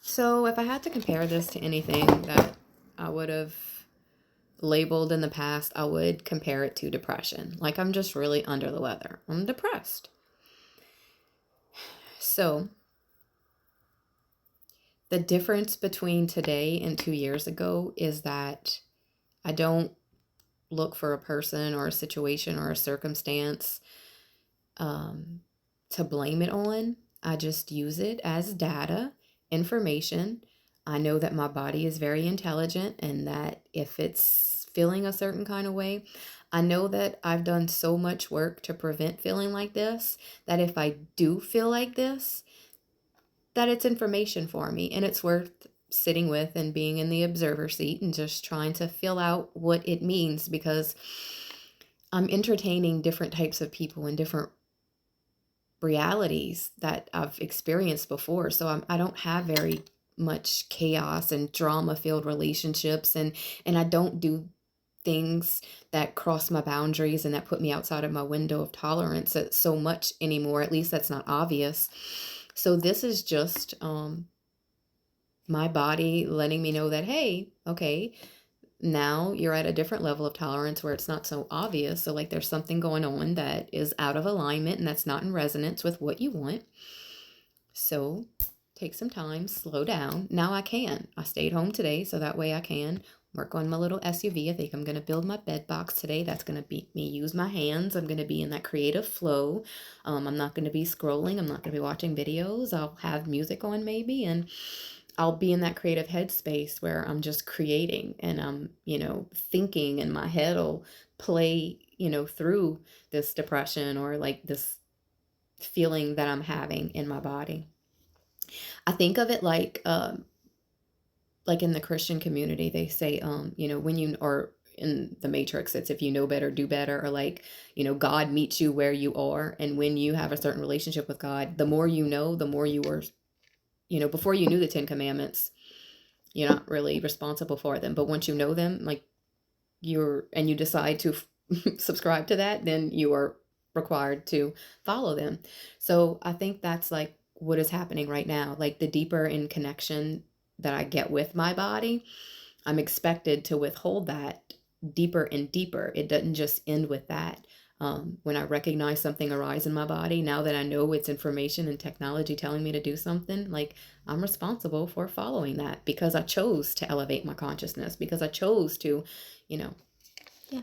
So, if I had to compare this to anything that I would have labeled in the past, I would compare it to depression. Like, I'm just really under the weather. I'm depressed. So, the difference between today and 2 years ago is that I don't look for a person or a situation or a circumstance um, to blame it on. I just use it as data, information. I know that my body is very intelligent and that if it's feeling a certain kind of way, I know that I've done so much work to prevent feeling like this that if I do feel like this, that it's information for me and it's worth sitting with and being in the observer seat and just trying to feel out what it means because I'm entertaining different types of people and different realities that I've experienced before. So I don't have very much chaos and drama filled relationships and I don't do things that cross my boundaries and that put me outside of my window of tolerance so much anymore. At least that's not obvious. So this is just my body letting me know that, hey, okay, now you're at a different level of tolerance where it's not so obvious. So, like, there's something going on that is out of alignment and that's not in resonance with what you want. So, take some time, slow down. Now I can. I stayed home today, so that way I can work on my little SUV. I think I'm going to build my bed box today. That's going to be me use my hands. I'm going to be in that creative flow. I'm not going to be scrolling. I'm not going to be watching videos. I'll have music on maybe, and I'll be in that creative headspace where I'm just creating and I'm thinking, and my head will play through this depression or like this feeling that I'm having in my body. I think of it like in the Christian community, they say, when you are in the Matrix, it's if you know better, do better, or like God meets you where you are. And when you have a certain relationship with God, the more you know, the more you were before you knew the Ten Commandments, you're not really responsible for them. But once you know them, like you decide to subscribe to that, then you are required to follow them. So I think that's like what is happening right now. Like the deeper in connection that I get with my body, I'm expected to withhold that deeper and deeper. It doesn't just end with that. When I recognize something arise in my body, now that I know it's information and technology telling me to do something, like I'm responsible for following that because I chose to elevate my consciousness, because I chose to, you know, yeah.